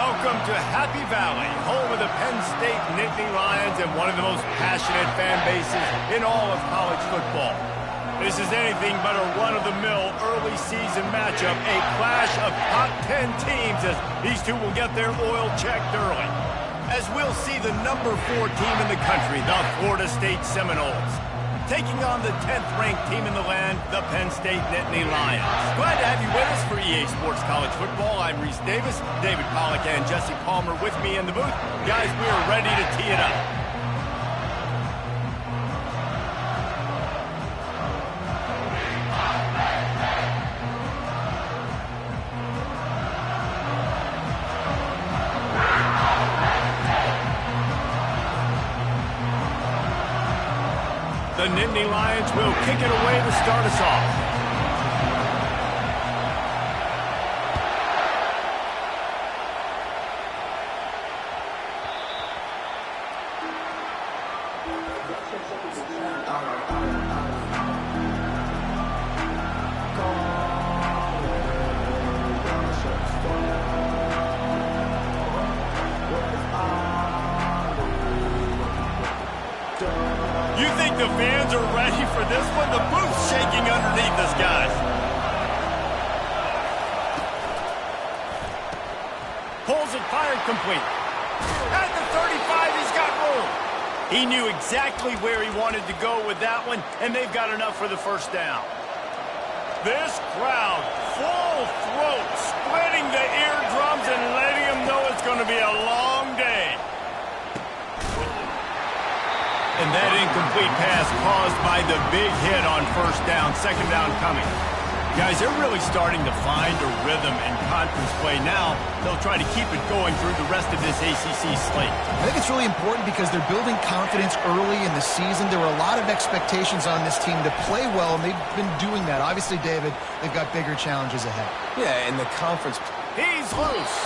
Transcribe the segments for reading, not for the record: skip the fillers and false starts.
Welcome to Happy Valley, home of the Penn State Nittany Lions and one of the most passionate fan bases in all of college football. This is anything but a run-of-the-mill early season matchup, a clash of top 10 teams as these two will get their oil checked early. As we'll see the number 4 team in the country, the Florida State Seminoles, taking on the 10th-ranked team in the land, the Penn State Nittany Lions. Glad to have you with us for EA Sports College Football. I'm Reese Davis, David Pollack and Jesse Palmer with me in the booth. Guys, we are ready to tee it up. The Nittany Lions will kick it away to start us off. You think the fans are ready for this one? The booth's shaking underneath us, guys. Pulls it, fired complete. At the 35, he's got room. He knew exactly where he wanted to go with that one, and they've got enough for the first down. This crowd, full throat, splitting the eardrums and letting them know it's going to be a long day. And that incomplete pass caused by the big hit on first down, second down coming. Guys, they're really starting to find a rhythm in conference play now. They'll try to keep it going through the rest of this ACC slate. I think it's really important because they're building confidence early in the season. There were a lot of expectations on this team to play well, and they've been doing that. Obviously, David, they've got bigger challenges ahead. Yeah, in the conference. He's loose.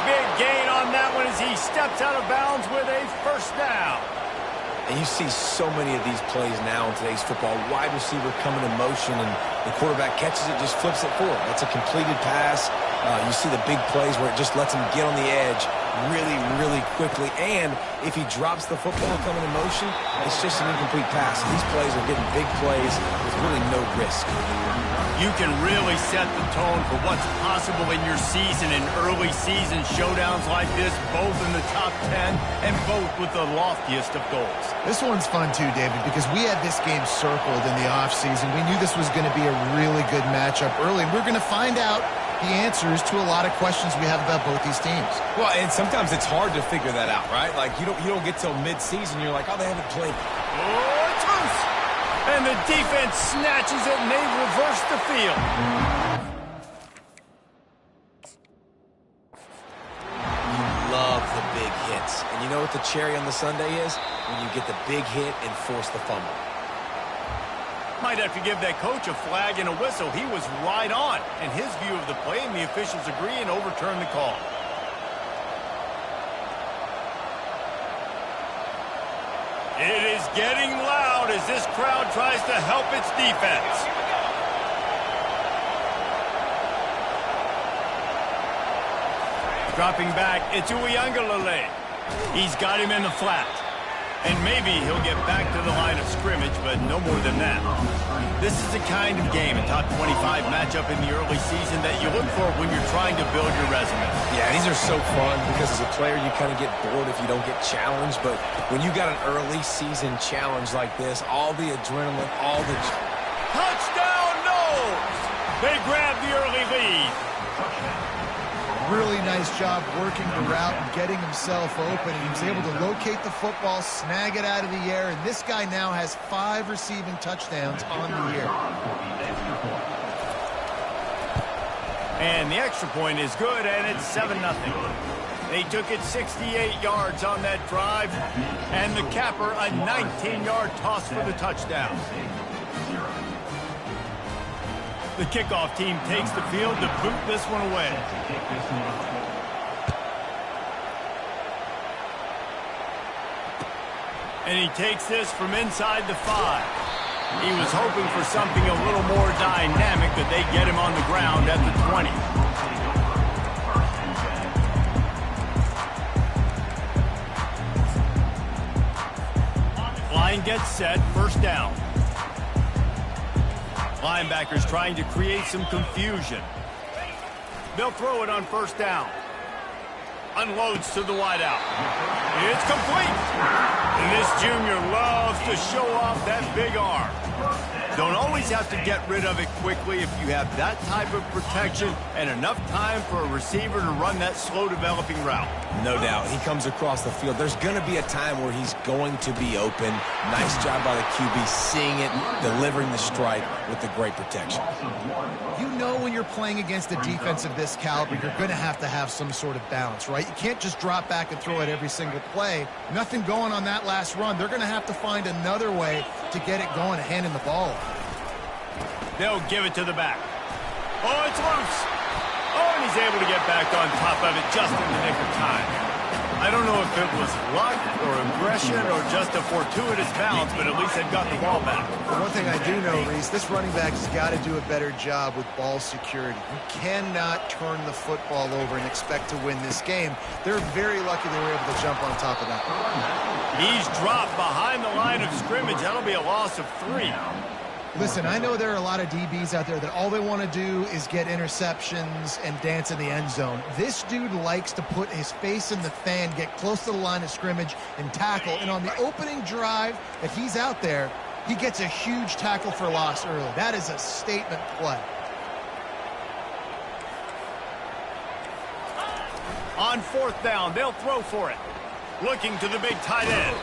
Big gain on that one as he steps out of bounds with a first down. And you see so many of these plays now in today's football. Wide receiver coming in motion, and the quarterback catches it, just flips it forward. That's a completed pass. You see the big plays where it just lets him get on the edge really quickly. And if he drops the football coming in motion, it's just an incomplete pass. These plays are getting big plays with really no risk. You can really set the tone for what's possible in your season in early season showdowns like this, both in the top 10 and both with the loftiest of goals. This one's fun too, David, because we had this game circled in the offseason. We knew this was going to be a really good matchup early, and we're going to find out the answers to a lot of questions we have about both these teams. Well, and sometimes it's hard to figure that out, right? Like, you don't get till mid-season, you're like, oh, they haven't played. Oh, it's loose. And the defense snatches it, and they reverse the field. You love the big hits. And you know what the cherry on the sundae is? When you get the big hit and force the fumble. Might have to give that coach a flag and a whistle. He was right on in his view of the play, and the officials agree and overturn the call. It is getting loud as this crowd tries to help its defense. Dropping back, it's Uiagalelei. He's got him in the flat. And maybe he'll get back to the line of scrimmage, but no more than that. This is the kind of game, a top 25 matchup in the early season, that you look for when you're trying to build your resume. Yeah, these are so fun because as a player, you kind of get bored if you don't get challenged. But when you got an early season challenge like this, all the adrenaline, all the... Touchdown, Noles! They grab the early lead. Really nice job working the route and getting himself open. And he was able to locate the football, snag it out of the air, and this guy now has 5 receiving touchdowns on the year. And the extra point is good, and it's 7-0. They took it 68 yards on that drive, and the capper a 19-yard toss for the touchdown. The kickoff team takes the field to boot this one away. And he takes this from inside the 5. He was hoping for something a little more dynamic, that they get him on the ground at the 20. Line gets set, first down. Linebackers trying to create some confusion. They'll throw it on first down. Unloads to the wideout. It's complete. And this junior loves to show off that big arm. Don't always have to get rid of it quickly if you have that type of protection and enough time for a receiver to run that slow-developing route. No doubt. He comes across the field. There's going to be a time where he's going to be open. Nice job by the QB seeing it, delivering the strike with the great protection. You know when you're playing against a defense of this caliber, you're going to have some sort of balance, right? You can't just drop back and throw it every single play. Nothing going on that last run. They're going to have to find another way to get it going, handing the ball off. They'll give it to the back. Oh, it's loose. Oh, and he's able to get back on top of it just in the nick of time. I don't know if it was luck or aggression or just a fortuitous bounce, but at least they've got the ball back. One thing I do know, Reese, this running back has got to do a better job with ball security. You cannot turn the football over and expect to win this game. They're very lucky they were able to jump on top of that. He's dropped behind the line of scrimmage. That'll be a loss of 3. Listen, I know there are a lot of DBs out there that all they want to do is get interceptions and dance in the end zone. This dude likes to put his face in the fan, get close to the line of scrimmage, and tackle. And on the opening drive that he's out there, he gets a huge tackle for loss early. That is a statement play. On fourth down, they'll throw for it. Looking to the big tight end.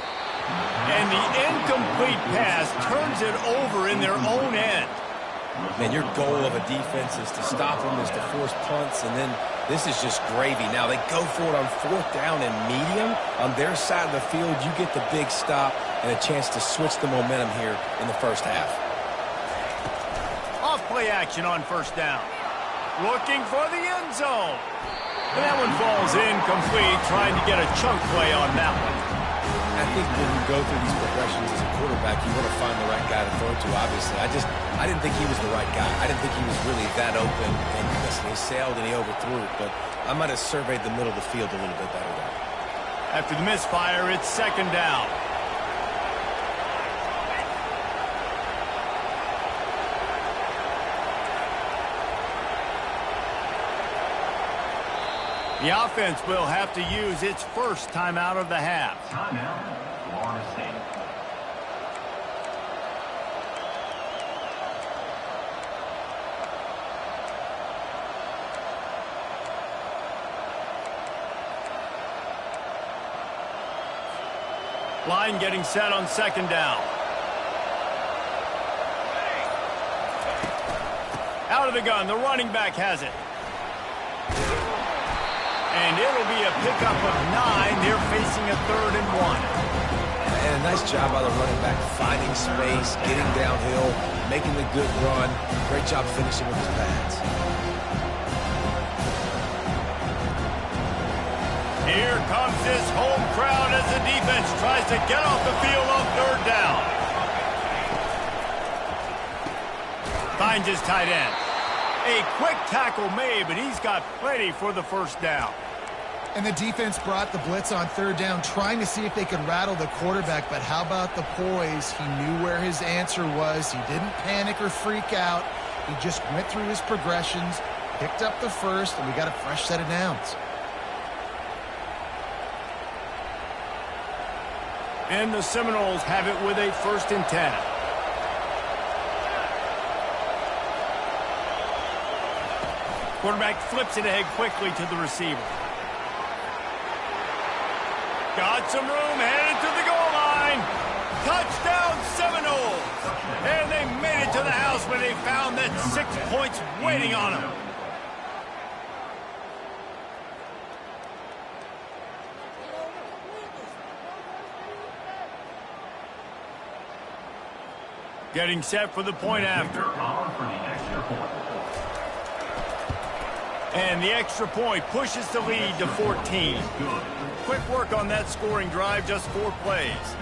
And the incomplete pass turns it over in their own end. Man, your goal of a defense is to stop them, is to force punts, and then this is just gravy. Now they go for it on fourth down and medium. On their side of the field, you get the big stop and a chance to switch the momentum here in the first half. Off play action on first down. Looking for the end zone. And that one falls incomplete, trying to get a chunk play on that one. I think when you go through these progressions as a quarterback, you want to find the right guy to throw to, obviously. I didn't think he was the right guy. I didn't think he was really that open. And listen, he sailed and he overthrew it, but I might have surveyed the middle of the field a little bit better there. After the misfire, it's second down. The offense will have to use its first timeout of the half. Timeout, Florida State. Line getting set on second down. Out of the gun, the running back has it. And it'll be a pickup of 9. They're facing a 3rd and 1. And a nice job by the running back, finding space, getting downhill, making the good run. Great job finishing with his pads. Here comes this home crowd as the defense tries to get off the field on 3rd down. Finds his tight end. A quick tackle made, but he's got plenty for the first down. And the defense brought the blitz on 3rd down, trying to see if they could rattle the quarterback. But how about the poise? He knew where his answer was. He didn't panic or freak out. He just went through his progressions, picked up the first, and we got a fresh set of downs. And the Seminoles have it with a 1st and 10. Quarterback flips it ahead quickly to the receiver. Got some room, headed to the goal line. Touchdown Seminoles. And they made it to the house when they found that 6 points waiting on them. Getting set for the point after. And the extra point pushes the lead to 14. Quick work on that scoring drive, just 4 plays.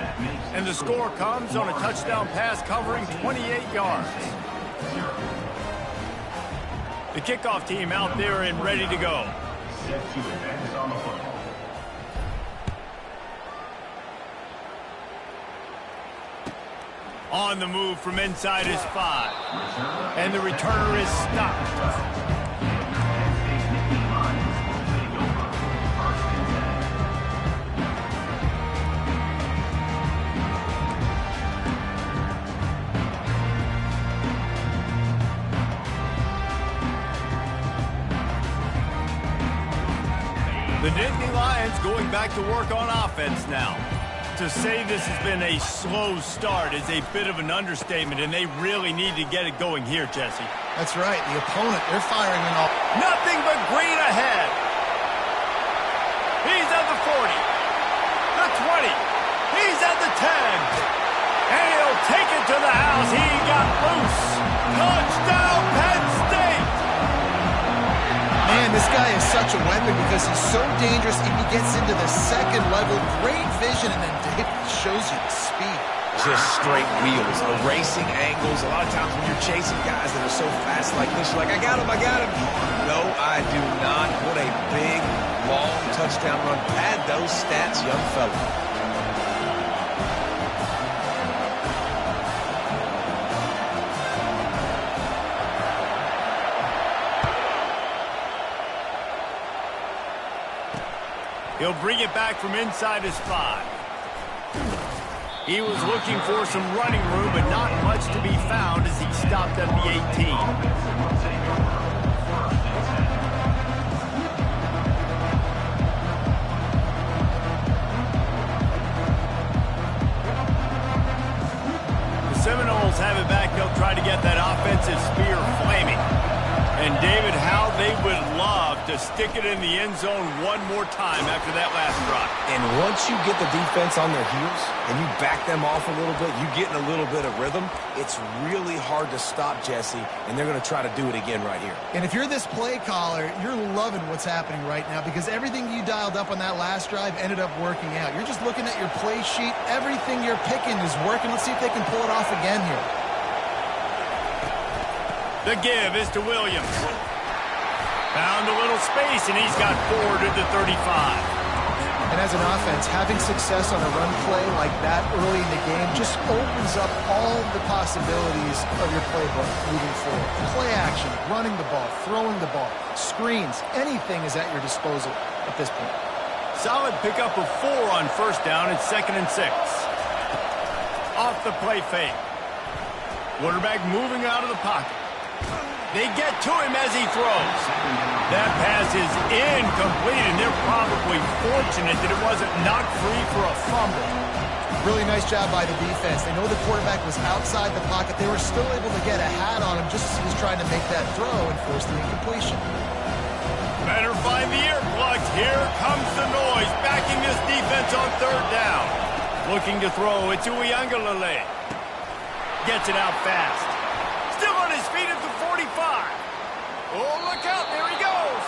And the score comes on a touchdown pass covering 28 yards. The kickoff team out there and ready to go. Set to advance on the football. On the move from inside his 5. And the returner is stopped. The Nittany Lions going back to work on offense now. To say this has been a slow start is a bit of an understatement, and they really need to get it going here, Jesse. That's right. The opponent, they're firing on all. Nothing but green ahead. He's at the 40, the 20. He's at the 10. And he'll take it to the house. He got loose. Touchdown, Penn State. Man, this guy is such a weapon because he's so dangerous and he gets into the second level. Great vision, and then Dave shows you the speed. Just straight wheels, erasing angles. A lot of times when you're chasing guys that are so fast like this, you're like, I got him. No, I do not. What a big, long touchdown run. Pad those stats, young fella. He'll bring it back from inside his 5. He was looking for some running room, but not much to be found as he stopped at the 18. The Seminoles have it back. They'll try to get that offensive spear flaming. And, David, how they would love to stick it in the end zone one more time after that last drive. And once you get the defense on their heels and you back them off a little bit, you get in a little bit of rhythm, it's really hard to stop, Jesse, and they're going to try to do it again right here. And if you're this play caller, you're loving what's happening right now because everything you dialed up on that last drive ended up working out. You're just looking at your play sheet. Everything you're picking is working. Let's see if they can pull it off again here. The give is to Williams. Found a little space, and he's got 4 to the 35. And as an offense, having success on a run play like that early in the game just opens up all the possibilities of your playbook moving forward. Play action, running the ball, throwing the ball, screens, anything is at your disposal at this point. Solid pickup of 4 on first down. It's 2nd and 6. Off the play fake. Quarterback moving out of the pocket. They get to him as he throws. That pass is incomplete, and they're probably fortunate that it wasn't knocked free for a fumble. Really nice job by the defense. They know the quarterback was outside the pocket. They were still able to get a hat on him just as he was trying to make that throw and force the incompletion. Better find the earplugs. Here comes the noise, backing this defense on 3rd down. Looking to throw. It's Uiagalelei. Gets it out fast. Still on his feet at the 45. Oh, look out. There he goes.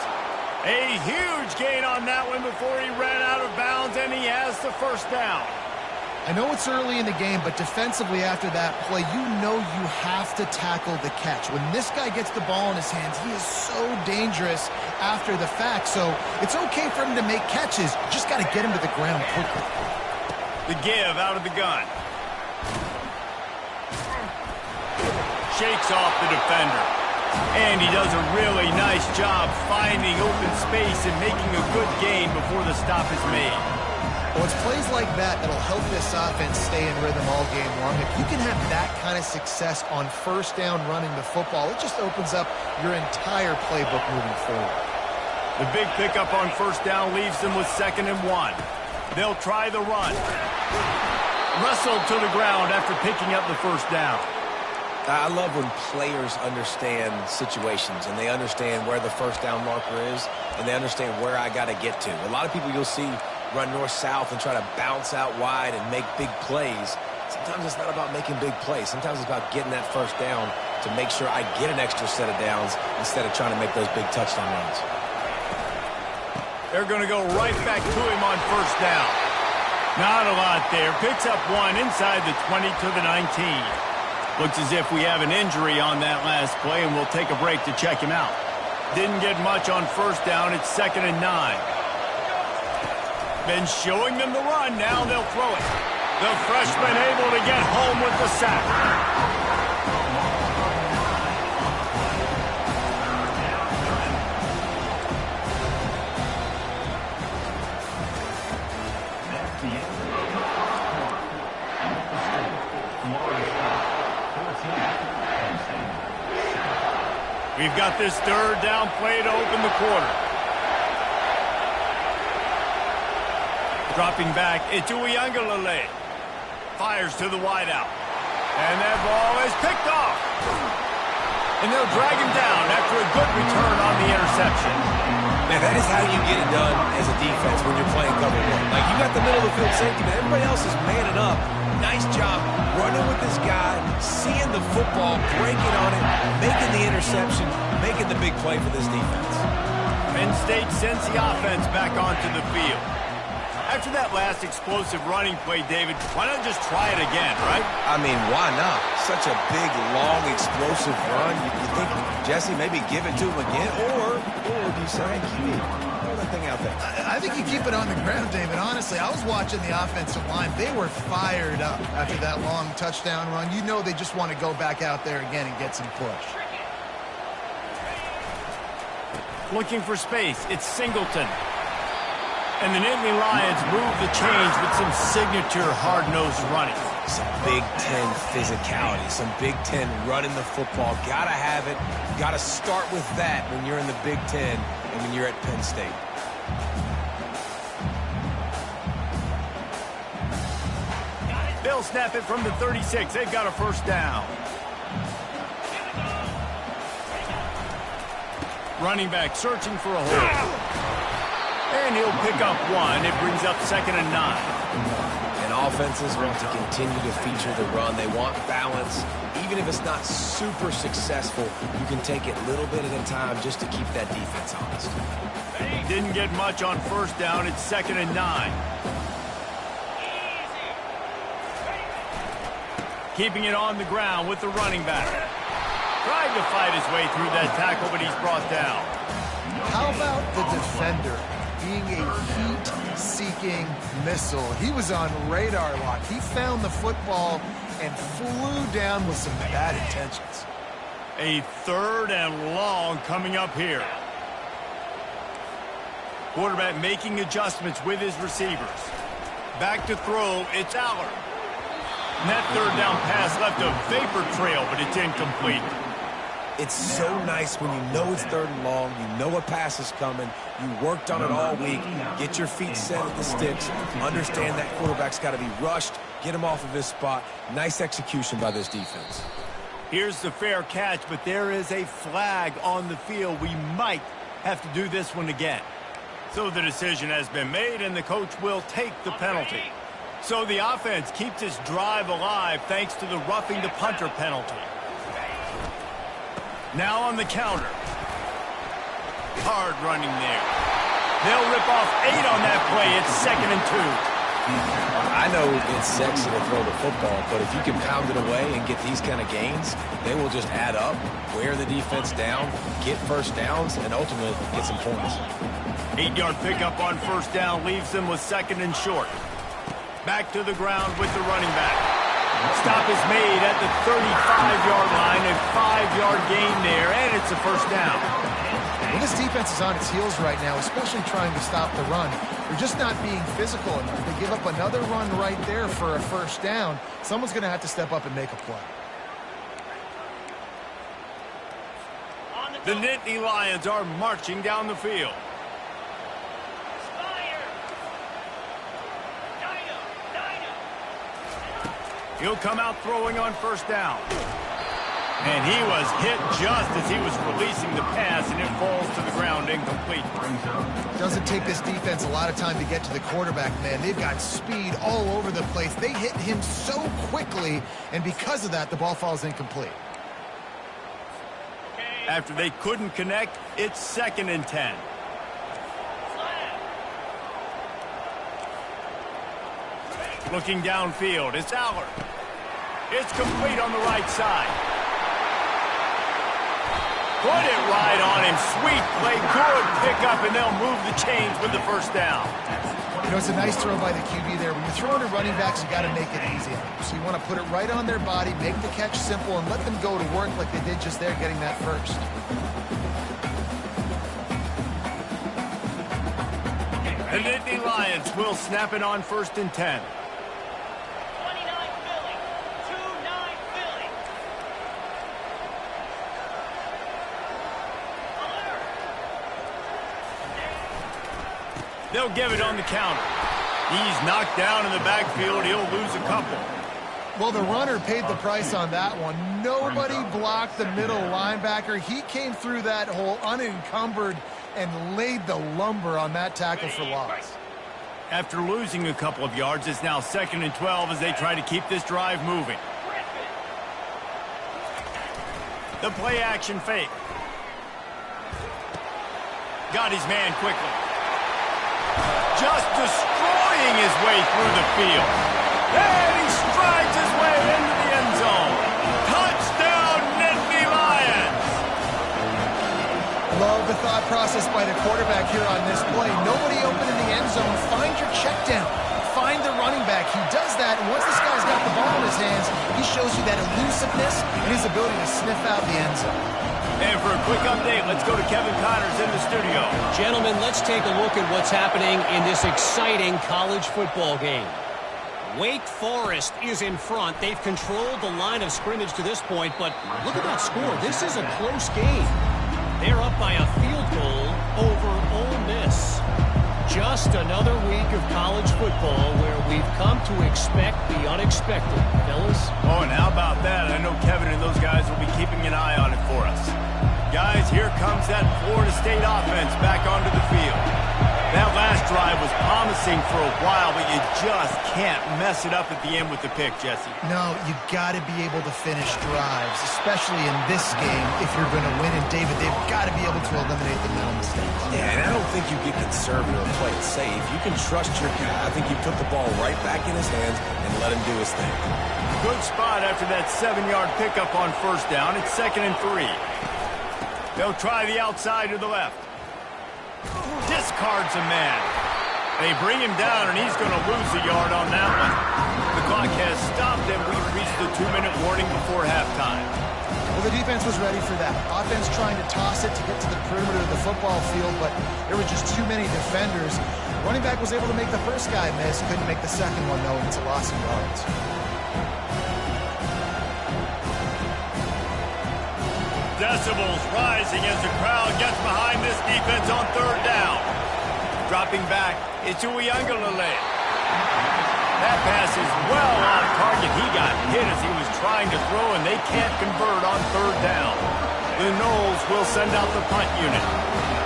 A huge gain on that one before he ran out of bounds, and he has the first down. I know it's early in the game, but defensively after that play, you know you have to tackle the catch. When this guy gets the ball in his hands, he is so dangerous after the fact. So it's okay for him to make catches. Just got to get him to the ground quickly. The give out of the gun. Shakes off the defender. And he does a really nice job finding open space and making a good gain before the stop is made. Well, it's plays like that that'll help this offense stay in rhythm all game long. If you can have that kind of success on first down running the football, it just opens up your entire playbook moving forward. The big pickup on first down leaves them with 2nd and 1. They'll try the run. Wrestled to the ground after picking up the first down. I love when players understand situations and they understand where the first down marker is and they understand where I got to get to. A lot of people you'll see run north-south and try to bounce out wide and make big plays. Sometimes it's not about making big plays. Sometimes it's about getting that first down to make sure I get an extra set of downs instead of trying to make those big touchdown runs. They're going to go right back to him on first down. Not a lot there. Picks up 1 inside the 20 to the 19. Looks as if we have an injury on that last play, and we'll take a break to check him out. Didn't get much on first down. It's 2nd and 9. Been showing them the run. Now they'll throw it. The freshman able to get home with the sack. We've got this third down play to open the quarter. Dropping back, it's Uiagalelei. Fires to the wideout. And that ball is picked off. And they'll drag him down after a good return on the interception. Man, that is how you get it done as a defense when you're playing cover one. Like, you got the middle of the field safety, but everybody else is manning up. Nice job running with this guy, seeing the football, breaking on it, making the interception, making the big play for this defense. Penn State sends the offense back onto the field. After that last explosive running play, David, why not just try it again, right? I mean, why not? Such a big, long, explosive run. You think, Jesse, maybe give it to him again? Or do you say, QB, throw that thing out there? I think you keep it on the ground, David. Honestly, I was watching the offensive line. They were fired up after that long touchdown run. You know they just want to go back out there again and get some push. Looking for space, it's Singleton. And the Nittany Lions move the change with some signature hard-nosed running. Some Big Ten physicality, some Big Ten running the football. Gotta have it. Gotta start with that when you're in the Big Ten and when you're at Penn State. They'll snap it from the 36. They've got a first down. Running back searching for a hole. And he'll pick up one. It brings up 2nd and 9. And offenses want to continue to feature the run. They want balance. Even if it's not super successful, you can take it a little bit at a time just to keep that defense honest. Didn't get much on first down. It's 2nd and 9. Keeping it on the ground with the running back. Trying to fight his way through that tackle, but he's brought down. How about the defender being a heat-seeking missile? He was on radar lock. He found the football and flew down with some bad intentions. A 3rd and long coming up here. Quarterback making adjustments with his receivers. Back to throw, it's Aller. And that 3rd down pass left a vapor trail, but it's incomplete. It's so nice when you know it's 3rd and long, you know a pass is coming, you worked on it all week, get your feet set at the sticks, understand that quarterback's got to be rushed, get him off of his spot. Nice execution by this defense. Here's the fair catch, but there is a flag on the field. We might have to do this one again. So the decision has been made, and the coach will take the penalty. So the offense keeps its drive alive thanks to the roughing the punter penalty. Now on the counter. Hard running there. They'll rip off 8 on that play. It's 2nd and 2. I know it's sexy to throw the football, but if you can pound it away and get these kind of gains, they will just add up, wear the defense down, get first downs, and ultimately get some points. 8-yard pickup on first down leaves them with 2nd and short. Back to the ground with the running back. Stop is made at the 35-yard line, a 5-yard gain there, and it's a first down. Well, this defense is on its heels right now, especially trying to stop the run. They're just not being physical enough. They give up another run right there for a first down. Someone's going to have to step up and make a play. The Nittany Lions are marching down the field. He'll come out throwing on first down. And he was hit just as he was releasing the pass, and it falls to the ground incomplete. Doesn't take this defense a lot of time to get to the quarterback, man. They've got speed all over the place. They hit him so quickly, and because of that, the ball falls incomplete. After they couldn't connect, it's 2nd and 10. Looking downfield, it's Aller. It's complete on the right side. Put it right on him. Sweet play, good pickup, and they'll move the chains with the first down. You know, it's a nice throw by the QB there. When you're throwing to running backs, you got to make it easy on them. So you want to put it right on their body, make the catch simple, and let them go to work like they did just there, getting that first. The Nittany Lions will snap it on 1st and 10. 29 Philly. 2-9 Philly. They'll give it on the counter. He's knocked down in the backfield. He'll lose a couple. Well, the runner paid the price on that one. Nobody blocked the middle linebacker. He came through that hole unencumbered and laid the lumber on that tackle for loss. After losing a couple of yards, it's now 2nd and 12 as they try to keep this drive moving. The play action fake. Got his man quickly. Just destroying his way through the field. And he strides his way into the end zone. Touchdown, Nittany Lions! Love the thought process by the quarterback here on this play. Nobody open in the end zone. Find your check down. Find the running back. He does that, and once this guy's got the ball in his hands, he shows you that elusiveness and his ability to sniff out the end zone. And for a quick update, let's go to Kevin Connors in the studio. Gentlemen, let's take a look at what's happening in this exciting college football game. Wake Forest is in front. They've controlled the line of scrimmage to this point, but look at that score. This is a close game. They're up by a field goal over Ole Miss. Just another week of college football where we've come to expect the unexpected, fellas. Oh, and how about that? I know Kevin and those guys will be keeping an eye on it for us. Guys, here comes that Florida State offense back onto the field. That last drive was promising for a while, but you just can't mess it up at the end with the pick, Jesse. No, you got to be able to finish drives, especially in this game. If you're going to win, and David, they've got to be able to eliminate the mental mistakes. Yeah, and I don't think you get conservative or play it safe. You can trust your guy. I think you put the ball right back in his hands and let him do his thing. Good spot after that 7-yard pickup on 1st down. It's 2nd and 3. They'll try the outside to the left. Discards a man. They bring him down, and he's going to lose a yard on that one. The clock has stopped, and we've reached the 2-minute warning before halftime. Well, the defense was ready for that. Offense trying to toss it to get to the perimeter of the football field, but there were just too many defenders. Running back was able to make the first guy miss. Couldn't make the second one, though. It's a loss of yards. Decibels rising as the crowd gets behind this defense on 3rd down. Dropping back, it's Uiagalelei. That pass is well off target. He got hit as he was trying to throw, and they can't convert on 3rd down. The Noles will send out the punt unit.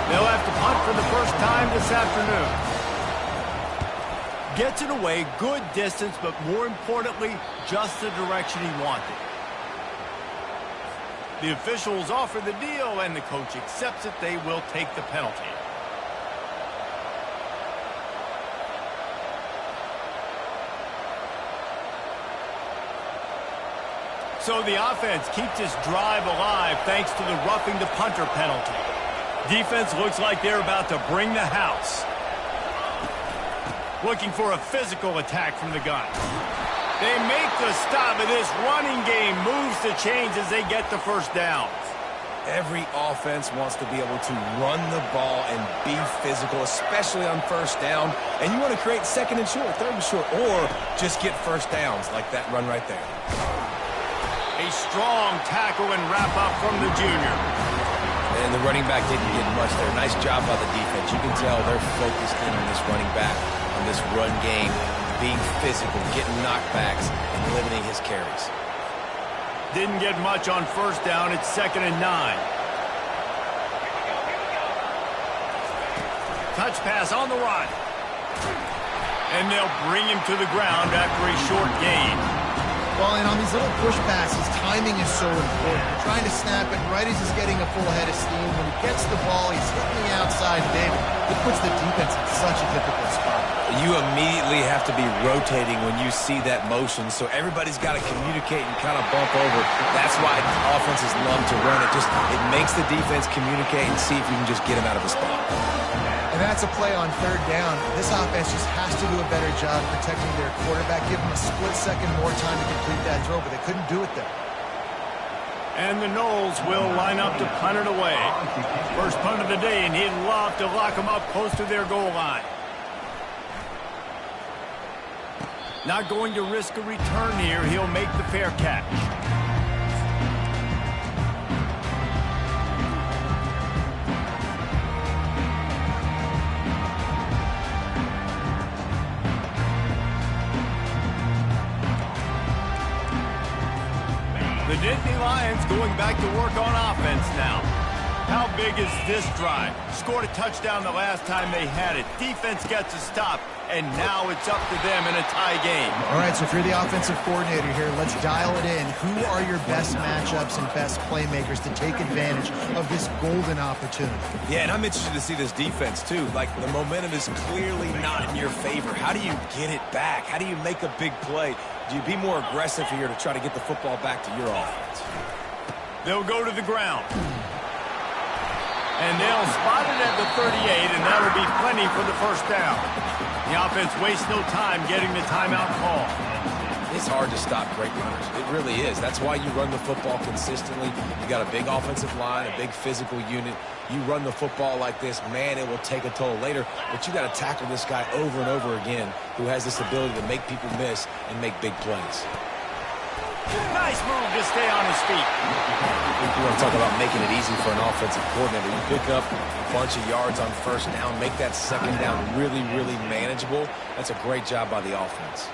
They'll have to punt for the first time this afternoon. Gets it away, good distance, but more importantly, just the direction he wanted. The officials offer the deal, and the coach accepts it. They will take the penalty. So the offense keeps this drive alive thanks to the roughing the punter penalty. Defense looks like they're about to bring the house. Looking for a physical attack from the gun. They make the stop, and this running game moves the chains as they get the first down. Every offense wants to be able to run the ball and be physical, especially on 1st down. And you want to create 2nd and short, 3rd and short, or just get first downs like that run right there. A strong tackle and wrap-up from the junior. And the running back didn't get much there. Nice job by the defense. You can tell they're focused in on this running back, on this run game, being physical, getting knockbacks, and limiting his carries. Didn't get much on 1st down. It's 2nd and 9. Touch pass on the run. And they'll bring him to the ground after a short gain. Well, and on these little push passes, timing is so important. You're trying to snap it right as he's getting a full head of steam. When he gets the ball, he's hitting the outside. David, it puts the defense in such a difficult spot. You immediately have to be rotating when you see that motion, so everybody's got to communicate and kind of bump over. That's why offenses love to run it. It makes the defense communicate and see if you can just get him out of a spot. And And that's a play on third down. This offense just has to do a better job protecting their quarterback, give them a split second more time to complete that throw, but they couldn't do it there. And the Knowles will line up to punt it away. First punt of the day, and he'd love to lock them up close to their goal line. Not going to risk a return here. He'll make the fair catch. The Nittany Lions going back to work on offense now. How big is this drive? Scored a touchdown the last time they had it. Defense gets a stop, and now it's up to them in a tie game. All right, so if you're the offensive coordinator here, let's dial it in. Who are your best matchups and best playmakers to take advantage of this golden opportunity? Yeah, and I'm interested to see this defense, too. Like, the momentum is clearly not in your favor. How do you get it back? How do you make a big play? Do you be more aggressive here to try to get the football back to your offense? They'll go to the ground. And they'll spot it at the 38, and that'll be plenty for the first down. The offense wastes no time getting the timeout call. It's hard to stop great runners. It really is. That's why you run the football consistently. You got a big offensive line, a big physical unit. You run the football like this, man, it will take a toll later. But you got to tackle this guy over and over again who has this ability to make people miss and make big plays. Nice move to stay on his feet. You want to talk about making it easy for an offensive coordinator. You pick up a bunch of yards on first down, make that second down really, really manageable. That's a great job by the offense.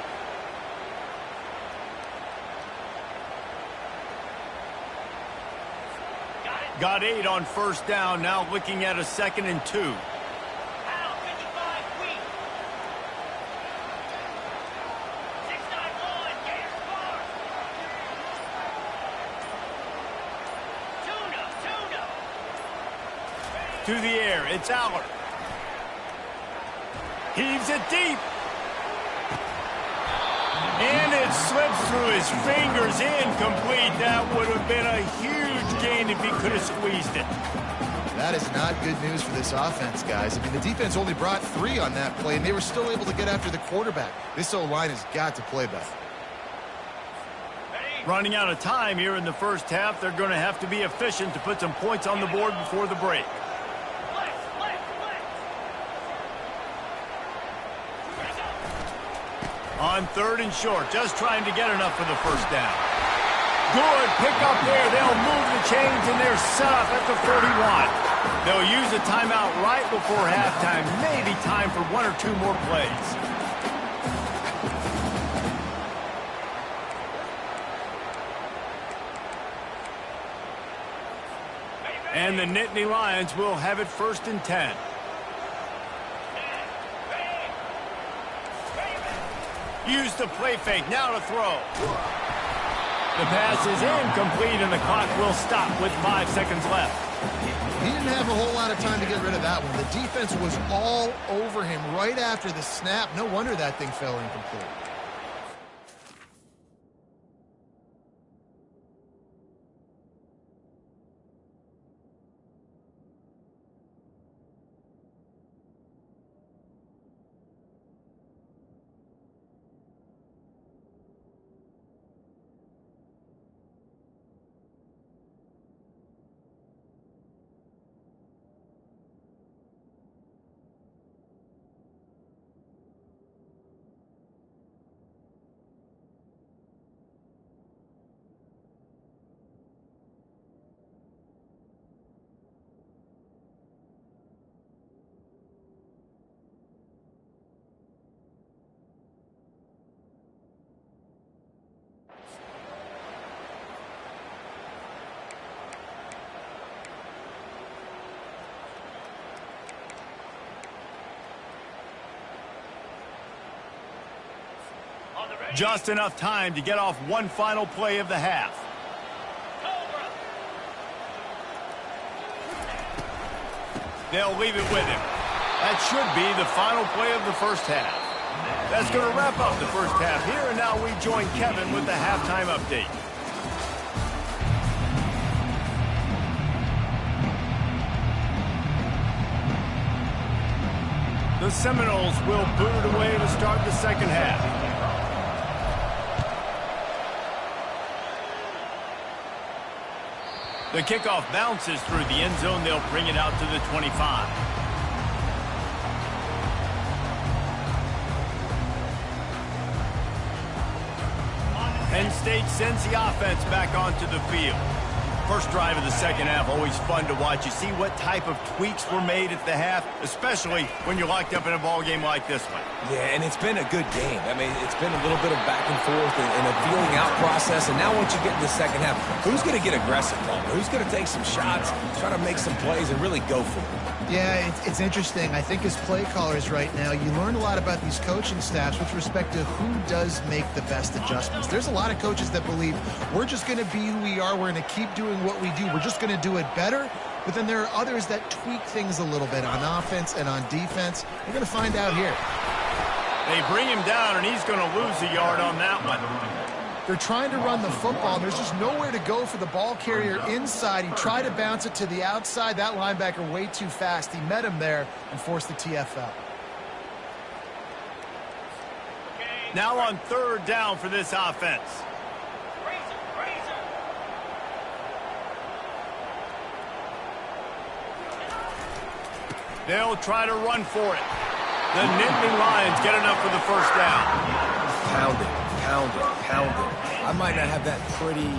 Got 8 on first down, now looking at a 2nd and 2. To the air, it's Aller. Heaves it deep. And it slips through his fingers, incomplete. That would have been a huge gain if he could have squeezed it. That is not good news for this offense, guys. I mean, the defense only brought 3 on that play, and they were still able to get after the quarterback. This O-line has got to play better. Running out of time here in the first half, they're going to have to be efficient to put some points on the board before the break. On 3rd and short, just trying to get enough for the first down. Good pick up there. They'll move the chains, and they're set up at the 31. They'll use a timeout right before halftime. Maybe time for 1 or 2 more plays. And the Nittany Lions will have it 1st and 10. Use the play fake, now to throw. The pass is incomplete, and the clock will stop with 5 seconds left. He didn't have a whole lot of time to get rid of that one. The defense was all over him right after the snap. No wonder that thing fell incomplete. Just enough time to get off one final play of the half. They'll leave it with him. That should be the final play of the first half. That's going to wrap up the first half here, and now we join Kevin with the halftime update. The Seminoles will boot it away to start the second half. The kickoff bounces through the end zone. They'll bring it out to the 25. Penn State sends the offense back onto the field. First drive of the second half, always fun to watch. You see what type of tweaks were made at the half, especially when you're locked up in a ball game like this one. Yeah, and it's been a good game. I mean, it's been a little bit of back and forth and a feeling out process. And now once you get in the second half, who's going to get aggressive, Palmer? Who's going to take some shots, try to make some plays, and really go for it? Yeah, it's interesting. I think as play callers right now, you learn a lot about these coaching staffs with respect to who does make the best adjustments. There's a lot of coaches that believe we're just going to be who we are. We're going to keep doing what we do. We're just going to do it better. But then there are others that tweak things a little bit on offense and on defense. We're going to find out here. They bring him down, and he's going to lose a yard on that one. They're trying to run the football, and there's just nowhere to go for the ball carrier inside. He tried to bounce it to the outside. That linebacker way too fast. He met him there and forced the TFL. Now on third down for this offense. They'll try to run for it. The Nittany Lions get enough for the first down. Pound it, pound it, pound it. I might not have that pretty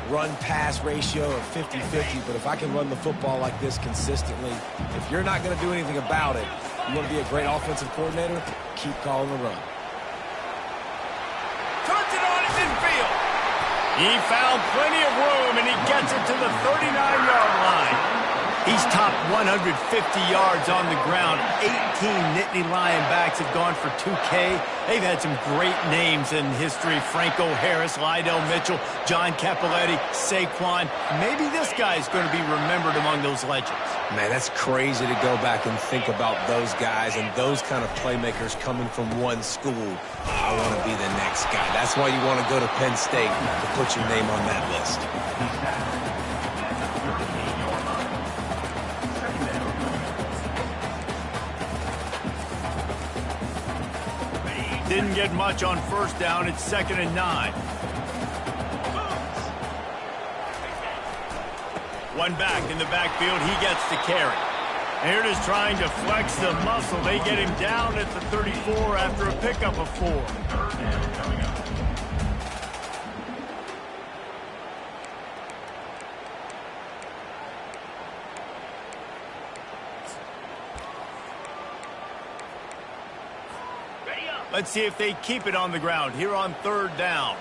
run-pass ratio of 50-50, but if I can run the football like this consistently, if you're not going to do anything about it, you want to be a great offensive coordinator, keep calling the run. Turns it on his infield. He found plenty of room, and he gets it to the 39-yard line. He's topped 150 yards on the ground. 18 Nittany Lion backs have gone for 2K. They've had some great names in history. Franco Harris, Lydell Mitchell, John Cappelletti, Saquon. Maybe this guy is going to be remembered among those legends. Man, that's crazy to go back and think about those guys and those kind of playmakers coming from one school. I want to be the next guy. That's why you want to go to Penn State to put your name on that list. Didn't get much on first down. It's 2nd and 9. One back in the backfield. He gets the carry. And here it is trying to flex the muscle. They get him down at the 34 after a pickup of 4. Let's see if they keep it on the ground here on third down.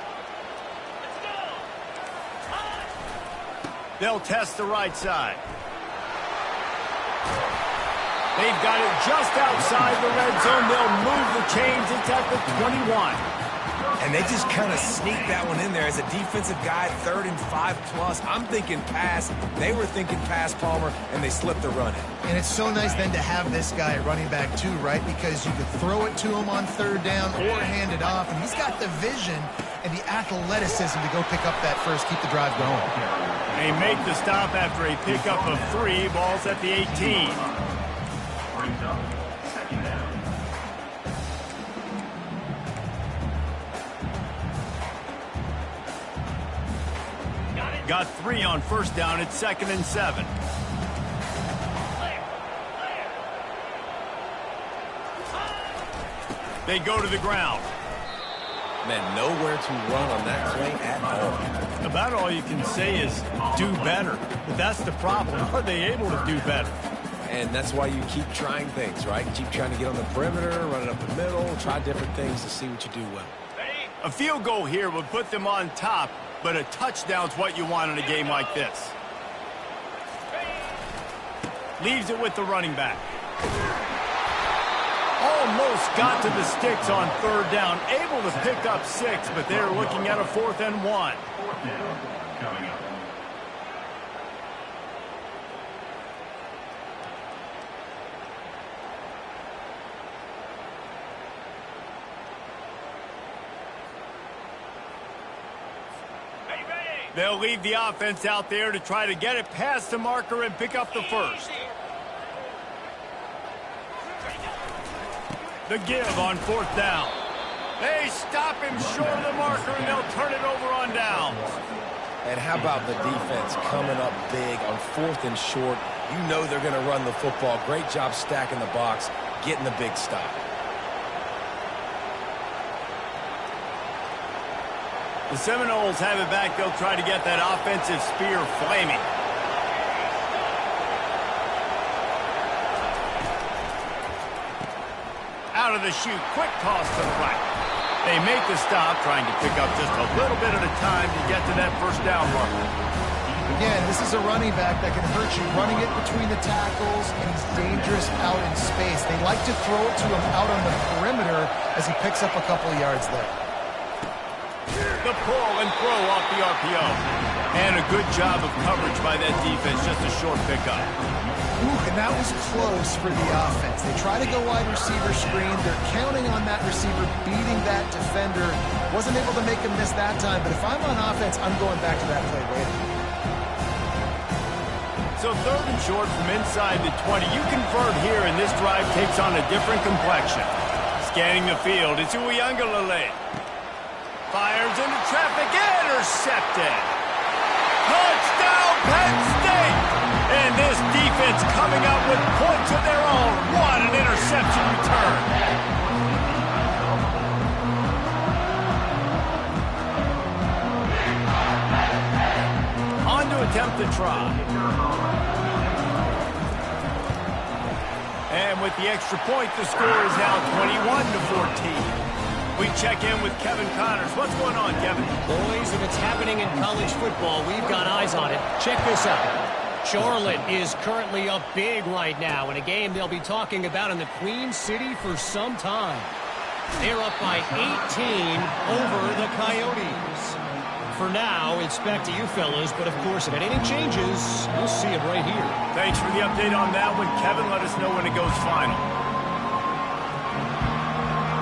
They'll test the right side. They've got it just outside the red zone. They'll move the chains. It's at the 21. And they just kind of sneak that one in there as a defensive guy, 3rd and 5+. I'm thinking pass. They were thinking pass, Palmer, and they slipped the run in. And it's so nice then to have this guy at running back too, right? Because you could throw it to him on third down or hand it off. And he's got the vision and the athleticism to go pick up that first, keep the drive going. They make the stop after a pickup of 3. Ball's at the 18. Brings up second down. Got 3 on first down. It's 2nd and 7. They go to the ground. Man, nowhere to run on that play at all. About all you can say is do better. But that's the problem. Are they able to do better? And that's why you keep trying things, right? Keep trying to get on the perimeter, run it up the middle, try different things to see what you do well. A field goal here would put them on top, but a touchdown's what you want in a game like this. Leaves it with the running back. Almost got to the sticks on third down. Able to pick up 6, but they're looking at a 4th and 1. Fourth down coming up. They'll leave the offense out there to try to get it past the marker and pick up the first. The give on 4th down. They stop him short of the marker, and they'll turn it over on downs. And how about the defense coming up big on 4th and short? You know they're going to run the football. Great job stacking the box, getting the big stop. The Seminoles have it back. They'll try to get that offensive spear flaming. Out of the chute, quick toss to the right. They make the stop, trying to pick up just a little bit at a time to get to that 1st down marker. Again, this is a running back that can hurt you, running it between the tackles, and he's dangerous out in space. They like to throw it to him out on the perimeter as he picks up a couple of yards there. The pull and throw off the RPO. And a good job of coverage by that defense, just a short pickup. Ooh, and that was close for the offense. They try to go wide receiver screen. They're counting on that receiver beating that defender. Wasn't able to make him miss that time, but if I'm on offense, I'm going back to that play later. So 3rd and short from inside the 20. You convert here, and this drive takes on a different complexion. Scanning the field, it's Uiagalelei. Fires into traffic, intercepted. Touchdown, Penn State! And this defense coming up with points of their own. What an interception return. On to attempt the try. And with the extra point, the score is now 21-14. We check in with Kevin Connors. What's going on, Kevin? Boys, if it's happening in college football, we've got eyes on it. Check this out. Charlotte is currently up big right now in a game they'll be talking about in the Queen City for some time. They're up by 18 over the Coyotes. For now, it's back to you fellas, but of course, if anything changes, we'll see it right here. Thanks for the update on that one, Kevin. Let us know when it goes final.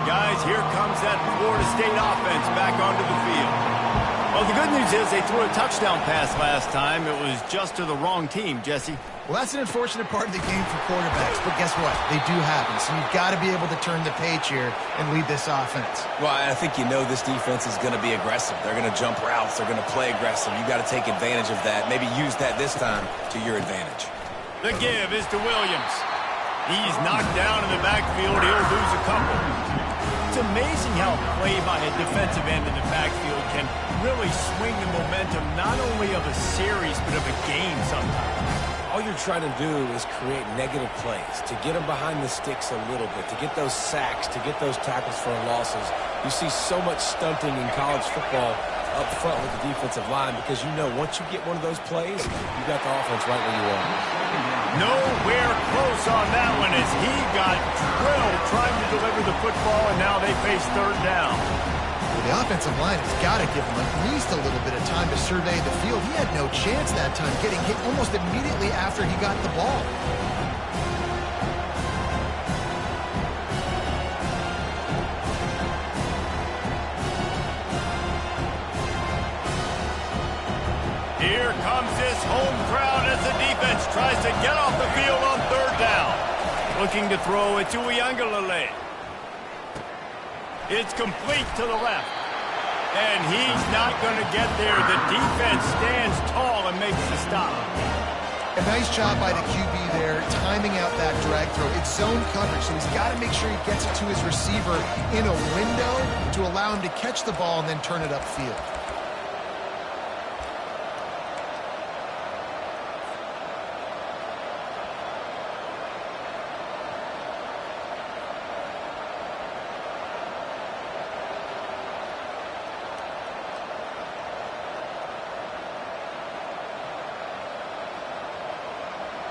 Guys, here comes that Florida State offense back onto the field. Well, the good news is they threw a touchdown pass last time. It was just to the wrong team, Jesse. Well, that's an unfortunate part of the game for quarterbacks, but guess what? They do happen, so you've got to be able to turn the page here and lead this offense. Well, I think you know this defense is going to be aggressive. They're going to jump routes. They're going to play aggressive. You've got to take advantage of that. Maybe use that this time to your advantage. The give is to Williams. He's knocked down in the backfield. He'll lose a couple. It's amazing how play by a defensive end in the backfield can really swing the momentum not only of a series but of a game sometimes. All you're trying to do is create negative plays, to get them behind the sticks a little bit, to get those sacks, to get those tackles for losses. You see so much stunting in college football up front with the defensive line because you know once you get one of those plays, you got the offense right where you are. Nowhere close on that one as he got drilled trying to deliver the football, and now they face 3rd down. Well, the offensive line has got to give him at least a little bit of time to survey the field. He had no chance that time, getting hit almost immediately after he got the ball. Here comes this home crowd as the defense tries to get off the field on 3rd down. Looking to throw it to Uiagalelei. It's complete to the left. And he's not going to get there. The defense stands tall and makes the stop. A nice job by the QB there, timing out that drag throw. It's zone coverage, so he's got to make sure he gets it to his receiver in a window to allow him to catch the ball and then turn it upfield.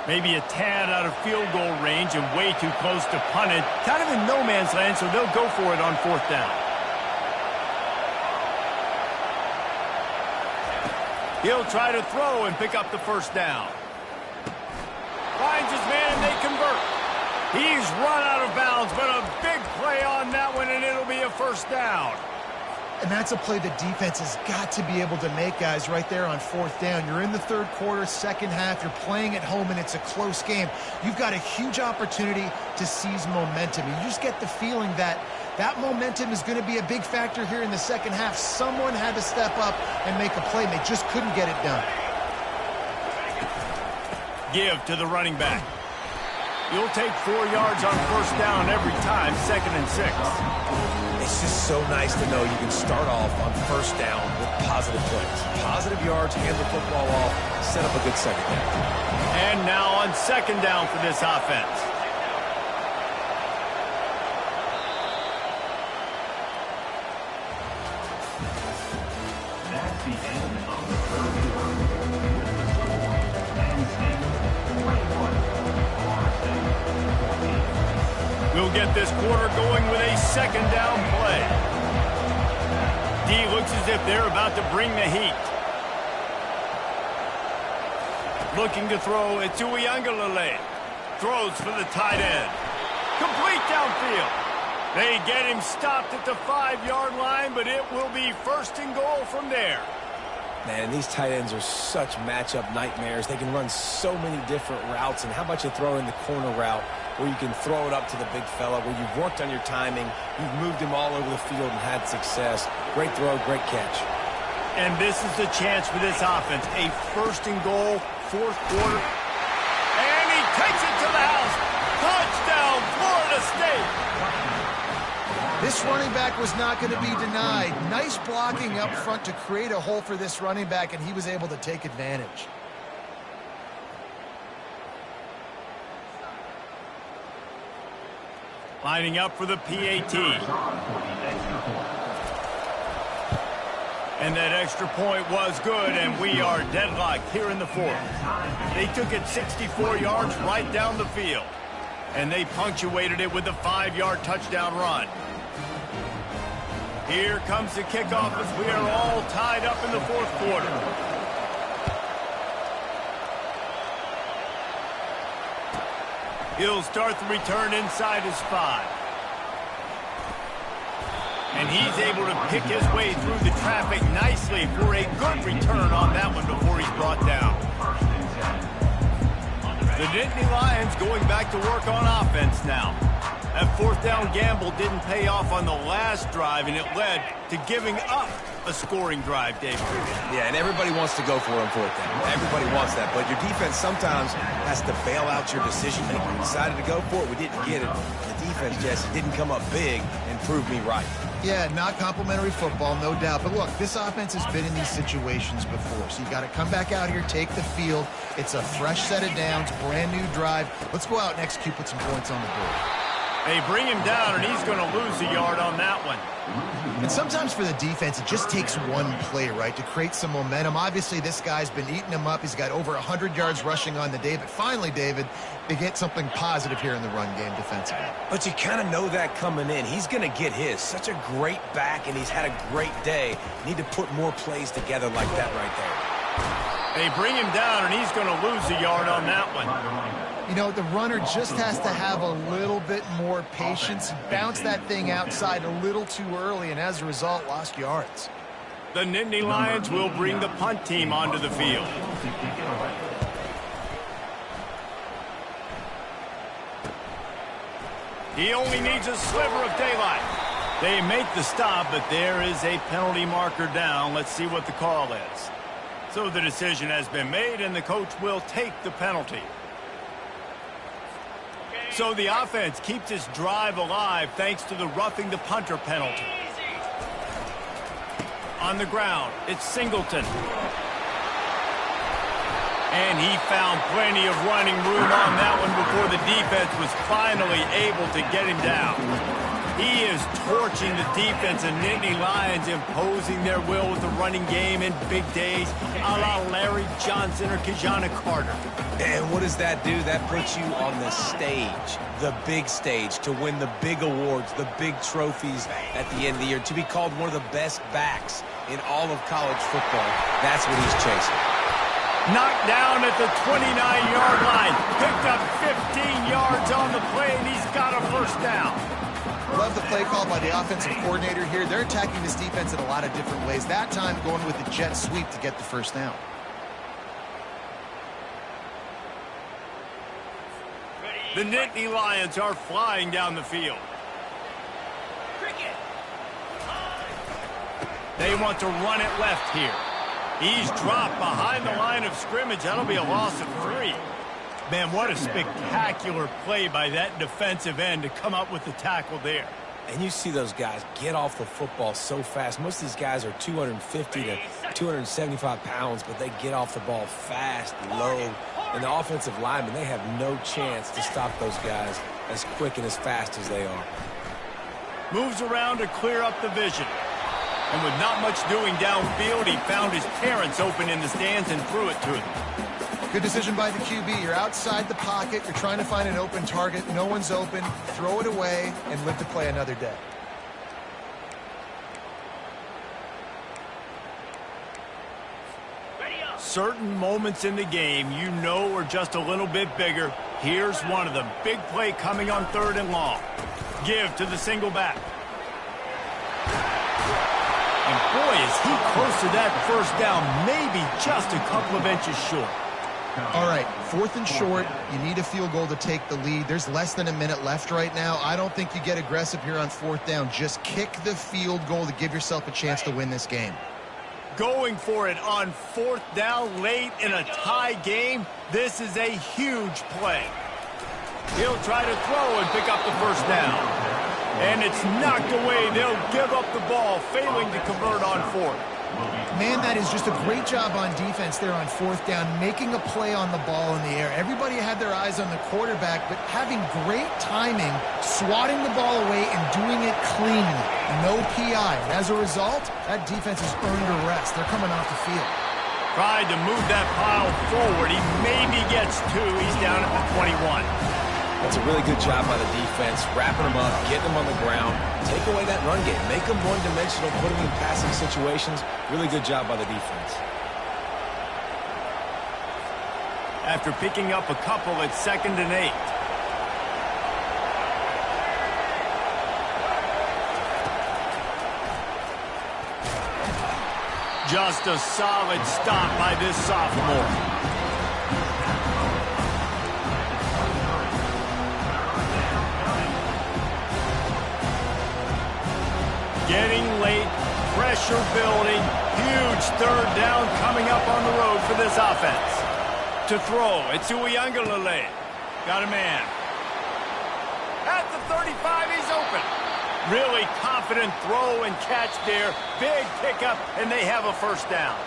Maybe a tad out of field goal range and way too close to punt it. Kind of in no man's land, so they'll go for it on 4th down. He'll try to throw and pick up the 1st down. Finds his man and they convert. He's run out of bounds, but a big play on that one, and it'll be a 1st down. And that's a play the defense has got to be able to make, guys, right there on fourth down. You're in the third quarter, second half. You're playing at home, and it's a close game. You've got a huge opportunity to seize momentum. You just get the feeling that that momentum is going to be a big factor here in the second half. Someone had to step up and make a play, and they just couldn't get it done. Give to the running back. You'll take 4 yards on first down every time, 2nd and 6. It's just so nice to know you can start off on first down with positive plays. Positive yards, hand the football off, set up a good second down. And now on 2nd down for this offense. That's the end of the third quarter. With the score, Penn State 21, Florida State 14. We'll get this quarter going with a 2nd down play. D looks as if they're about to bring the heat. Looking to throw it to Uiagalelei. Throws for the tight end. Complete downfield. They get him stopped at the 5-yard line, but it will be 1st and goal from there. Man, these tight ends are such matchup nightmares. They can run so many different routes. And how about you throw in the corner route where you can throw it up to the big fella, where you've worked on your timing, you've moved him all over the field and had success. Great throw, great catch. And this is the chance for this offense. A 1st and goal, 4th quarter. And he takes it to the house. Touchdown, Florida State. This running back was not going to be denied. Nice blocking up front to create a hole for this running back, and he was able to take advantage. Lining up for the PAT. And that extra point was good, and we are deadlocked here in the 4th. They took it 64 yards right down the field. And they punctuated it with a 5-yard touchdown run. Here comes the kickoff as we are all tied up in the 4th quarter. He'll start the return inside his 5. And he's able to pick his way through the traffic nicely for a good return on that one before he's brought down. The Nittany Lions going back to work on offense now. That 4th down gamble didn't pay off on the last drive, and it led to giving up a scoring drive, David. Yeah, and everybody wants to go for it on 4th down. Everybody wants that, but your defense sometimes has to bail out your decision-making. We decided to go for it. We didn't get it. The defense, Jesse, didn't come up big and prove me right. Yeah, not complimentary football, no doubt. But look, this offense has been in these situations before. So you got to come back out here, take the field. It's a fresh set of downs, brand new drive. Let's go out and execute, put some points on the board. They bring him down, and he's going to lose a yard on that one. And sometimes for the defense, it just takes one play, right, to create some momentum. Obviously, this guy's been eating him up. He's got over 100 yards rushing on the day. But finally, David, they get something positive here in the run game defensively. But you kind of know that coming in. He's going to get his. Such a great back, and he's had a great day. Need to put more plays together like that right there. They bring him down, and he's going to lose a yard on that one. You know, the runner just has to have a little bit more patience. He bounced that thing outside a little too early, and as a result, lost yards. The Nittany Lions will bring the punt team onto the field. He only needs a sliver of daylight. They make the stop, but there is a penalty marker down. Let's see what the call is. So the decision has been made, and the coach will take the penalty. So the offense keeps its drive alive thanks to the roughing the punter penalty. On the ground, it's Singleton. And he found plenty of running room on that one before the defense was finally able to get him down. He is torching the defense of Nittany Lions, imposing their will with the running game in big days, a la Larry Johnson or Kijana Carter. And what does that do? That puts you on the stage, the big stage, to win the big awards, the big trophies at the end of the year, to be called one of the best backs in all of college football. That's what he's chasing. Knocked down at the 29-yard line, picked up 15 yards on the play, and he's got a first down. Love the play call by the offensive coordinator here. They're attacking this defense in a lot of different ways. That time going with the jet sweep to get the first down. The Nittany Lions are flying down the field. They want to run it left here. He's dropped behind the line of scrimmage. That'll be a loss of 3. Man, what a spectacular play by that defensive end to come up with the tackle there. And you see those guys get off the football so fast. Most of these guys are 250 to 275 pounds, but they get off the ball fast, low. And the offensive linemen, they have no chance to stop those guys as quick and as fast as they are. Moves around to clear up the vision. And with not much doing downfield, he found his parents open in the stands and threw it to them. Good decision by the QB. You're outside the pocket. You're trying to find an open target. No one's open. Throw it away and live to play another day. Certain moments in the game you know are just a little bit bigger. Here's one of them. Big play coming on 3rd and long. Give to the single back. And boy, is he close to that first down, maybe just a couple of inches short. All right, 4th and short. You need a field goal to take the lead. There's less than a minute left right now. I don't think you get aggressive here on 4th down. Just kick the field goal to give yourself a chance to win this game. Going for it on 4th down late in a tie game. This is a huge play. He'll try to throw and pick up the first down. And it's knocked away. They'll give up the ball, failing to convert on 4th. Man, that is just a great job on defense there on 4th down, making a play on the ball in the air. Everybody had their eyes on the quarterback, but having great timing, swatting the ball away and doing it cleanly. No PI. And as a result, that defense has earned a rest. They're coming off the field. Tried to move that pile forward. He maybe gets 2. He's down at the 21. That's a really good job by the defense, wrapping them up, getting them on the ground, take away that run game, make them one-dimensional, put them in passing situations. Really good job by the defense. After picking up a couple at 2nd and 8. Just a solid stop by this sophomore. Getting late, pressure building, huge 3rd down coming up on the road for this offense. To throw, it's Uiagalelei. Got a man. At the 35, he's open. Really confident throw and catch there. Big pickup, and they have a first down.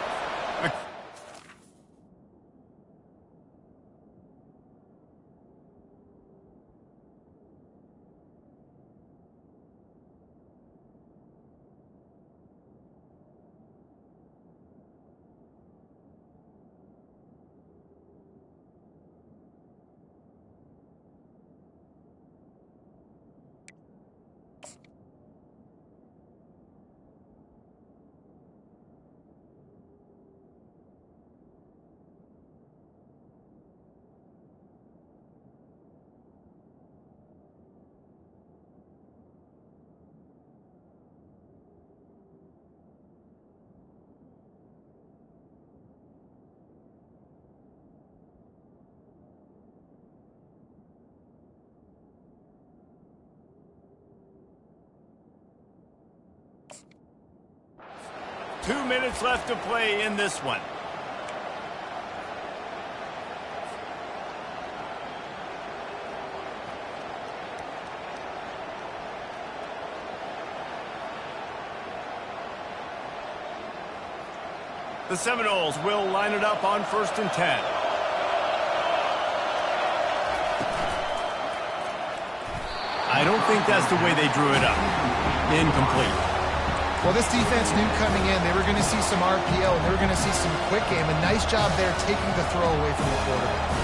Two minutes left to play in this one. The Seminoles will line it up on 1st and 10. I don't think that's the way they drew it up. Incomplete. Well, this defense knew coming in they were going to see some RPO, and they were going to see some quick game. A nice job there taking the throw away from the quarterback.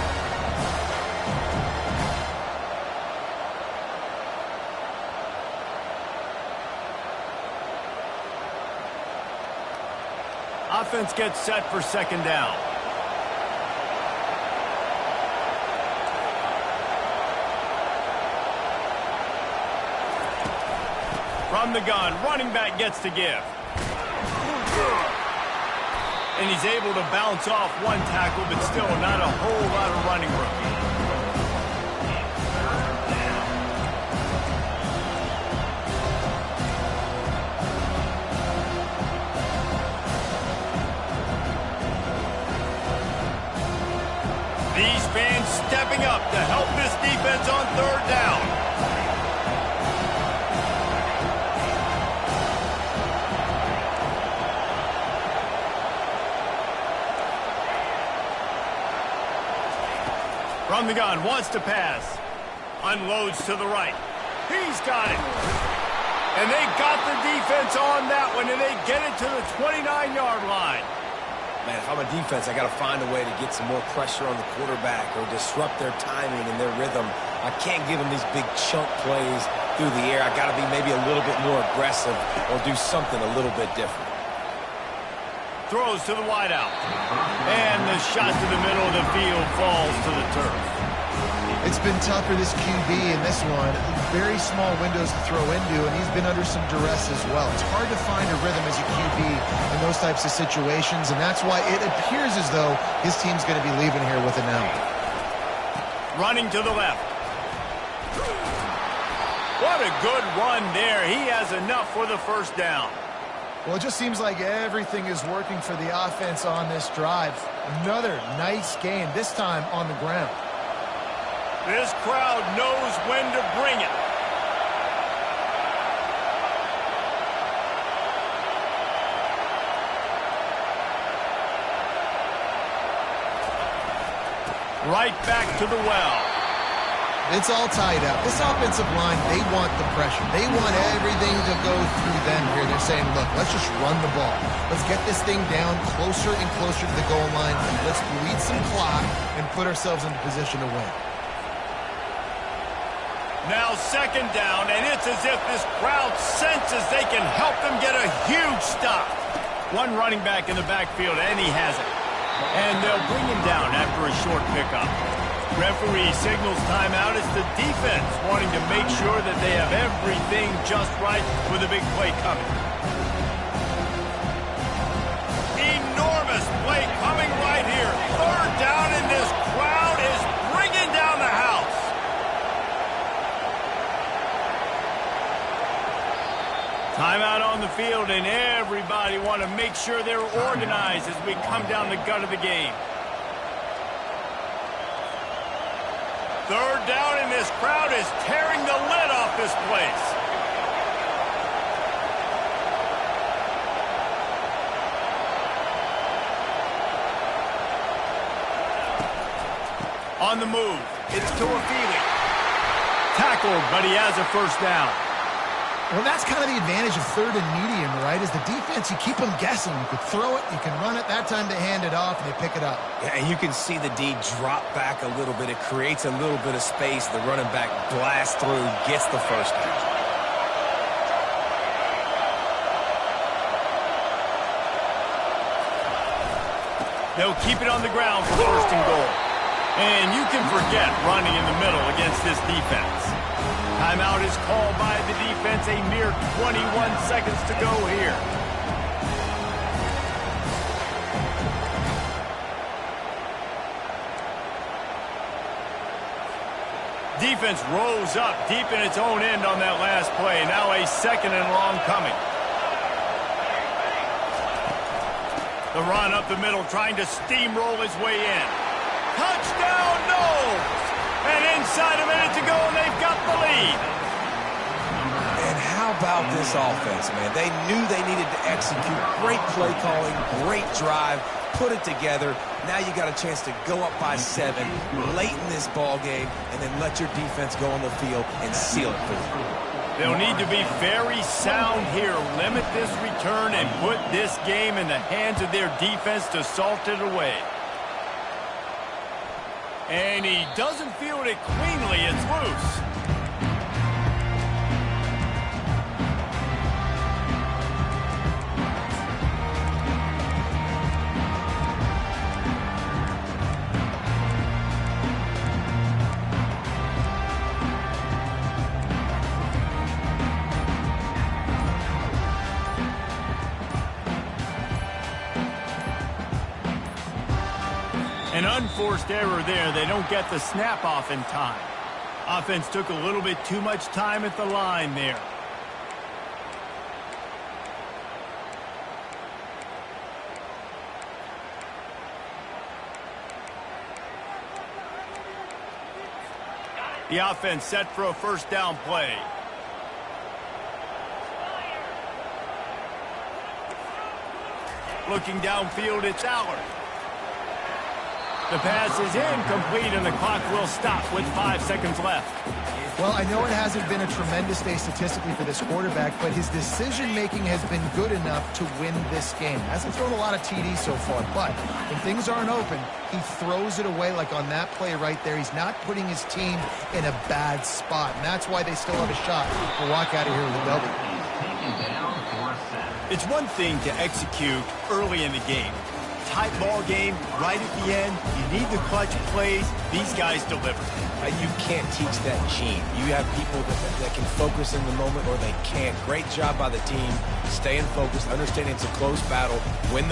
Offense gets set for 2nd down. From the gun, running back gets to give. And he's able to bounce off one tackle, but still not a whole lot of running room. These fans stepping up to help this defense on third down. From the gun, wants to pass. Unloads to the right. He's got it. And they got the defense on that one, and they get it to the 29-yard line. Man, if I'm a defense, I got to find a way to get some more pressure on the quarterback or disrupt their timing and their rhythm. I can't give them these big chunk plays through the air. I got to be maybe a little bit more aggressive or do something a little bit different. Throws to the wideout. And the shot to the middle of the field falls to the turf. It's been tough for this QB in this one. Very small windows to throw into, and he's been under some duress as well. It's hard to find a rhythm as a QB in those types of situations, and that's why it appears as though his team's going to be leaving here with an out. Running to the left. What a good run there. He has enough for the first down. Well, it just seems like everything is working for the offense on this drive. Another nice game, this time on the ground. This crowd knows when to bring it. Right back to the well. It's all tied up. This offensive line, they want the pressure. They want everything to go through them here. They're saying, look, let's just run the ball. Let's get this thing down closer and closer to the goal line. Let's bleed some clock and put ourselves in the position to win. Now second down, and it's as if this crowd senses they can help them get a huge stop. One running back in the backfield, and he has it. And they'll bring him down after a short pickup. Referee signals timeout. It's the defense wanting to make sure that they have everything just right with a big play coming. Enormous play coming right here. Third down, and this crowd is bringing down the house. Timeout on the field, and everybody want to make sure they're organized as we come down the gut of the game. Third down, and this crowd is tearing the lid off this place. On the move, it's Toafili. Tackled, but he has a first down. Well, that's kind of the advantage of third and medium, right? Is the defense, you keep them guessing. You could throw it, you can run it. That time they hand it off, and they pick it up. Yeah, and you can see the D drop back a little bit. It creates a little bit of space. The running back blasts through, gets the first down. They'll keep it on the ground for first and goal. And you can forget running in the middle against this defense. Timeout is called by the defense. A mere 21 seconds to go here. Defense rose up deep in its own end on that last play. Now a second and long coming. The run up the middle, trying to steamroll his way in. Touchdown, no! And inside a minute to go, and they've got the lead. And how about this offense, man? They knew they needed to execute. Great play calling, great drive, put it together. Now you got a chance to go up by 7 late in this ball game, and then let your defense go on the field and seal it for you. They'll need to be very sound here. Limit this return and put this game in the hands of their defense to salt it away. And he doesn't field it cleanly. It's loose. Unforced error there. They don't get the snap off in time. Offense took a little bit too much time at the line there. The offense set for a first down play. Looking downfield, it's Allard. The pass is incomplete, and the clock will stop with 5 seconds left. Well, I know it hasn't been a tremendous day statistically for this quarterback, but his decision-making has been good enough to win this game. Hasn't thrown a lot of TDs so far, but when things aren't open, he throws it away like on that play right there. He's not putting his team in a bad spot, and that's why they still have a shot to walk out of here with a W. It's one thing to execute early in the game. Tight ball game, right at the end. You need the clutch plays. These guys deliver. You can't teach that gene. You have people that can focus in the moment or they can't. Great job by the team, staying focused, understanding it's a close battle, win the